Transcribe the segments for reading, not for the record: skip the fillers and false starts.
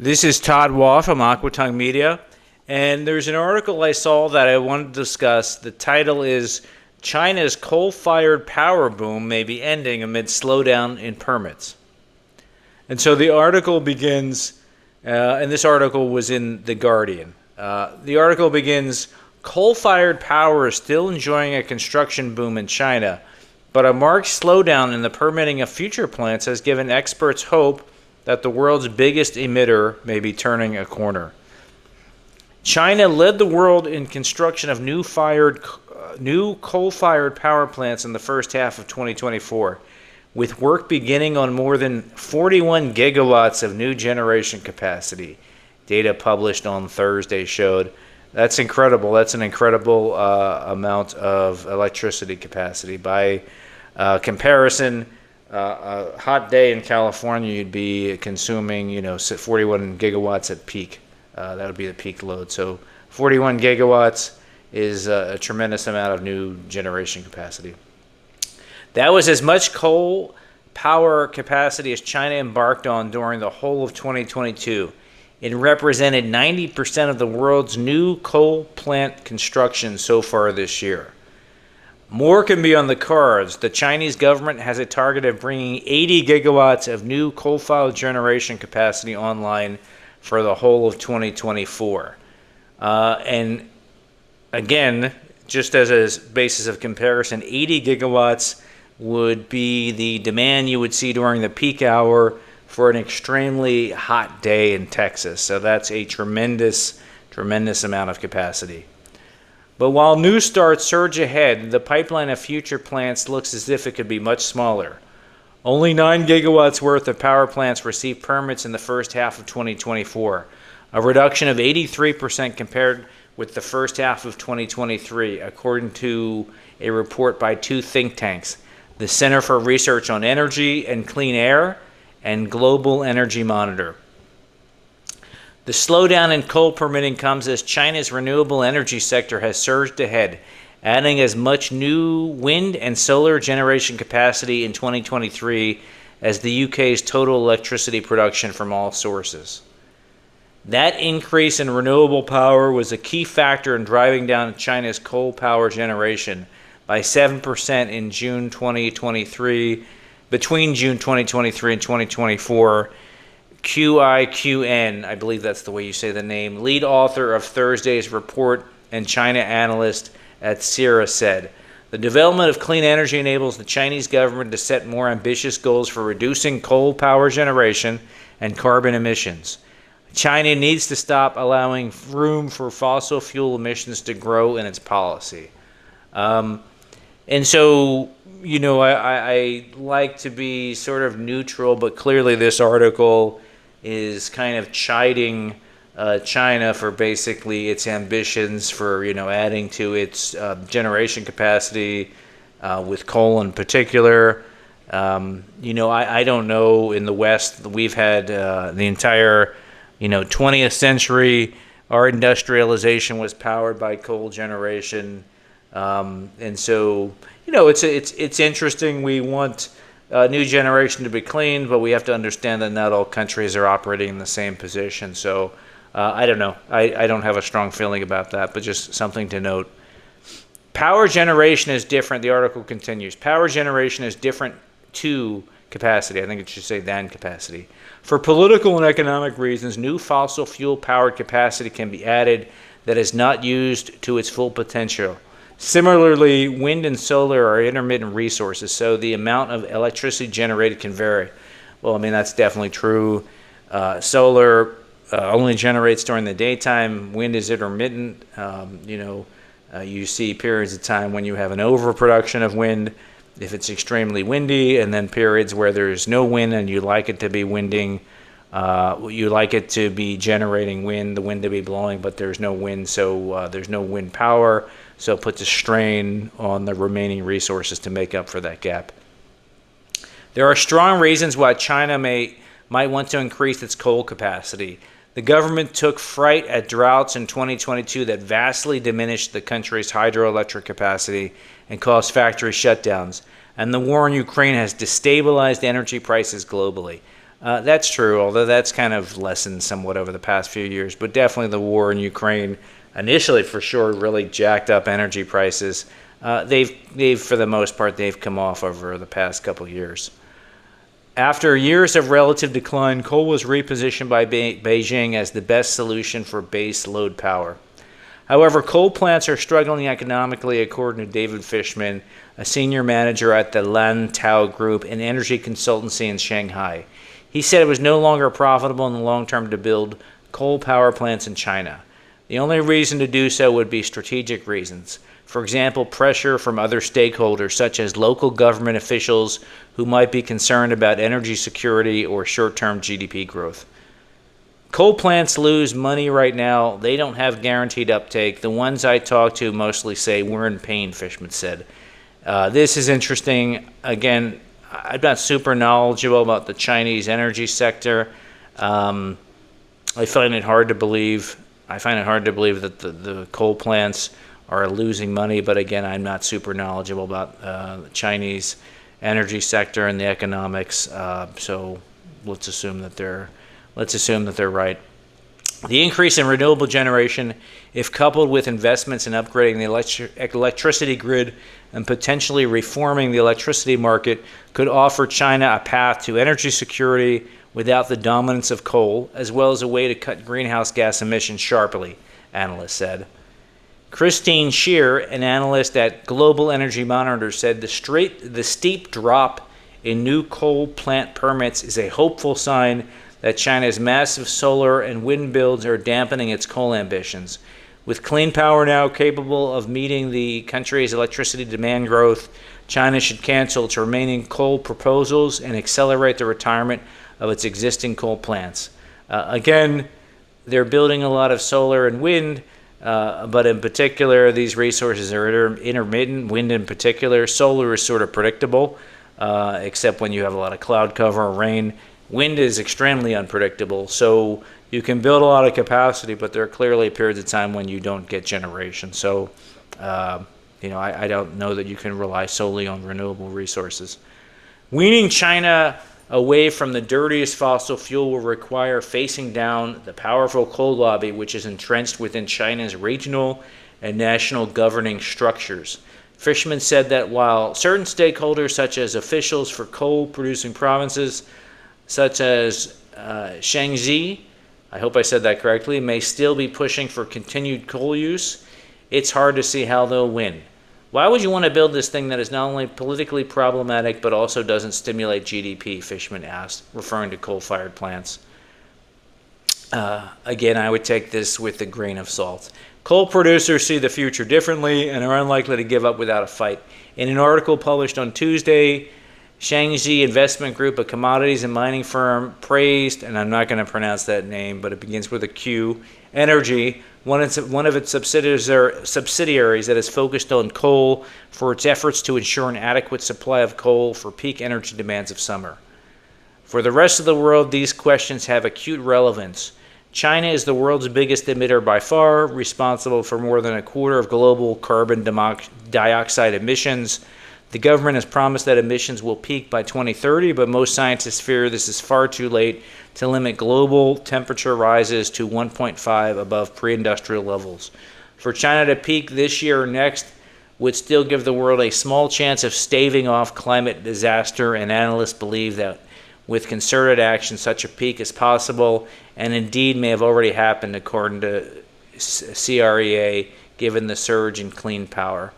This is Todd Waugh from Aquatongue Media, and there's an article I saw that I wanted to discuss. The title is China's Coal-Fired Power Boom May Be Ending Amid Slowdown in Permits. And so the article begins, and this article was in The Guardian. The article begins, coal-fired power is still enjoying a construction boom in China, but a marked slowdown in the permitting of future plants has given experts hope that the world's biggest emitter may be turning a corner. China led the world in construction of new coal-fired power plants in the first half of 2024, with work beginning on more than 41 gigawatts of new generation capacity. Data published on Thursday showed. That's incredible. That's an incredible amount of electricity capacity. By comparison, a hot day in California, you'd be consuming, 41 gigawatts at peak. That would be the peak load. So 41 gigawatts is a tremendous amount of new generation capacity. That was as much coal power capacity as China embarked on during the whole of 2022. It represented 90% of the world's new coal plant construction so far this year. More can be on the cards. The Chinese government has a target of bringing 80 gigawatts of new coal-fired generation capacity online for the whole of 2024. And again, just as a basis of comparison, 80 gigawatts would be the demand you would see during the peak hour for an extremely hot day in Texas. So that's a tremendous amount of capacity. But while new starts surge ahead, the pipeline of future plants looks as if it could be much smaller. Only 9 gigawatts worth of power plants received permits in the first half of 2024, a reduction of 83% compared with the first half of 2023, according to a report by two think tanks, the Center for Research on Energy and Clean Air and Global Energy Monitor. The slowdown in coal permitting comes as China's renewable energy sector has surged ahead, adding as much new wind and solar generation capacity in 2023 as the UK's total electricity production from all sources. That increase in renewable power was a key factor in driving down China's coal power generation by 7% in June 2023, between June 2023 and 2024. QIQN, I believe that's the way you say the name, lead author of Thursday's report and China analyst at CIRA said, the development of clean energy enables the Chinese government to set more ambitious goals for reducing coal power generation and carbon emissions. China needs to stop allowing room for fossil fuel emissions to grow in its policy. And so, I like to be sort of neutral, but clearly this article is kind of chiding China for basically its ambitions for, adding to its generation capacity with coal in particular. I don't know, in the West, we've had the entire, 20th century, our industrialization was powered by coal generation. And so, it's interesting. We want a new generation to be clean, but we have to understand that not all countries are operating in the same position. So I don't know. I don't have a strong feeling about that, but just something to note. Power generation is different. The article continues. Power generation is different to capacity. I think it should say than capacity. For political and economic reasons, new fossil fuel powered capacity can be added that is not used to its full potential. Similarly, wind and solar are intermittent resources, so the amount of electricity generated can vary. Well, that's definitely true. Solar only generates during the daytime. Wind is intermittent. You see periods of time when you have an overproduction of wind if it's extremely windy, and then periods where there's no wind and you like it to be winding. You like it to be generating wind, the wind to be blowing, but there's no wind, so there's no wind power. So it puts a strain on the remaining resources to make up for that gap. There are strong reasons why China might want to increase its coal capacity. The government took fright at droughts in 2022 that vastly diminished the country's hydroelectric capacity and caused factory shutdowns. And the war in Ukraine has destabilized energy prices globally. That's true, although that's kind of lessened somewhat over the past few years. But definitely the war in Ukraine, initially for sure, really jacked up energy prices. They've for the most part, they've come off over the past couple of years. After years of relative decline, coal was repositioned by Beijing as the best solution for base load power. However, coal plants are struggling economically, according to David Fishman, a senior manager at the Lantau Group, an energy consultancy in Shanghai. He said it was no longer profitable in the long term to build coal power plants in China. The only reason to do so would be strategic reasons. For example, pressure from other stakeholders, such as local government officials who might be concerned about energy security or short-term GDP growth. Coal plants lose money right now. They don't have guaranteed uptake. The ones I talk to mostly say we're in pain, Fishman said. This is interesting. Again, I'm not super knowledgeable about the Chinese energy sector. I find it hard to believe. I find it hard to believe that the coal plants are losing money, but again, I'm not super knowledgeable about the Chinese energy sector and the economics. So let's assume that they're right. The increase in renewable generation, if coupled with investments in upgrading the electricity grid and potentially reforming the electricity market, could offer China a path to energy security without the dominance of coal, as well as a way to cut greenhouse gas emissions sharply, analysts said. Christine Shear, an analyst at Global Energy Monitor, said the steep drop in new coal plant permits is a hopeful sign that China's massive solar and wind builds are dampening its coal ambitions. With clean power now capable of meeting the country's electricity demand growth, China should cancel its remaining coal proposals and accelerate the retirement of its existing coal plants. Again, they're building a lot of solar and wind, but in particular, these resources are intermittent. Wind in particular. Solar is sort of predictable, except when you have a lot of cloud cover or rain. Wind is extremely unpredictable, so you can build a lot of capacity, but there are clearly periods of time when you don't get generation. So, I don't know that you can rely solely on renewable resources. Weaning China away from the dirtiest fossil fuel will require facing down the powerful coal lobby, which is entrenched within China's regional and national governing structures. Fishman said that while certain stakeholders, such as officials for coal-producing provinces, such as Shaanxi, I hope I said that correctly, may still be pushing for continued coal use, it's hard to see how they'll win. Why would you want to build this thing that is not only politically problematic but also doesn't stimulate GDP, Fishman asked, referring to coal-fired plants. Again, I would take this with a grain of salt. Coal producers see the future differently and are unlikely to give up without a fight. In an article published on Tuesday, Shaanxi Investment Group, a commodities and mining firm, praised, and I'm not going to pronounce that name, but it begins with a Q, Energy, one of its subsidiaries that is focused on coal for its efforts to ensure an adequate supply of coal for peak energy demands of summer. For the rest of the world, these questions have acute relevance. China is the world's biggest emitter by far, responsible for more than a quarter of global carbon dioxide emissions. The government has promised that emissions will peak by 2030, but most scientists fear this is far too late to limit global temperature rises to 1.5 above pre-industrial levels. For China to peak this year or next would still give the world a small chance of staving off climate disaster, and analysts believe that with concerted action such a peak is possible and indeed may have already happened, according to CREA, given the surge in clean power.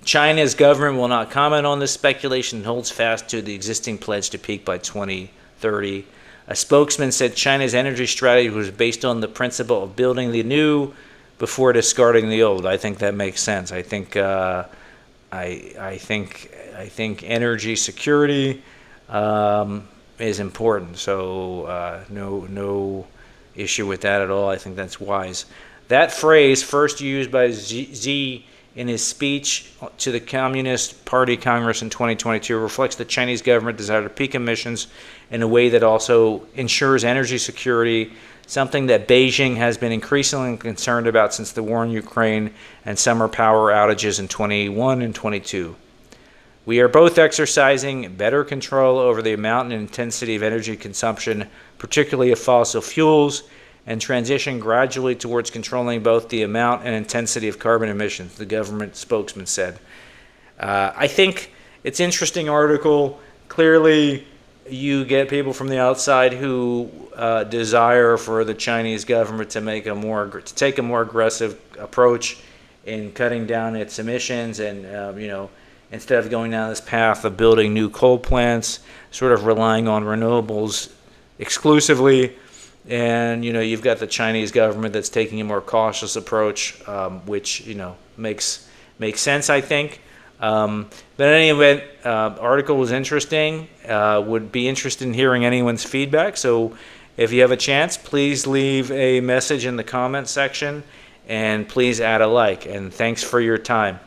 China's government will not comment on this speculation and holds fast to the existing pledge to peak by 2030. A spokesman said China's energy strategy was based on the principle of building the new before discarding the old. I think that makes sense. I think energy security is important. So no issue with that at all. I think that's wise. That phrase, first used by Xi in his speech to the Communist Party Congress in 2022, reflects the Chinese government desire to peak emissions in a way that also ensures energy security, something that Beijing has been increasingly concerned about since the war in Ukraine and summer power outages in 21 and 22. We are both exercising better control over the amount and intensity of energy consumption, particularly of fossil fuels, and transition gradually towards controlling both the amount and intensity of carbon emissions, the government spokesman said. I think it's an interesting article. Clearly, you get people from the outside who desire for the Chinese government to take a more aggressive approach in cutting down its emissions, and instead of going down this path of building new coal plants, sort of relying on renewables exclusively. And you've got the Chinese government that's taking a more cautious approach, which makes sense, I think. But in any event, article was interesting. Would be interested in hearing anyone's feedback. So if you have a chance, please leave a message in the comment section, and please add a like. And thanks for your time.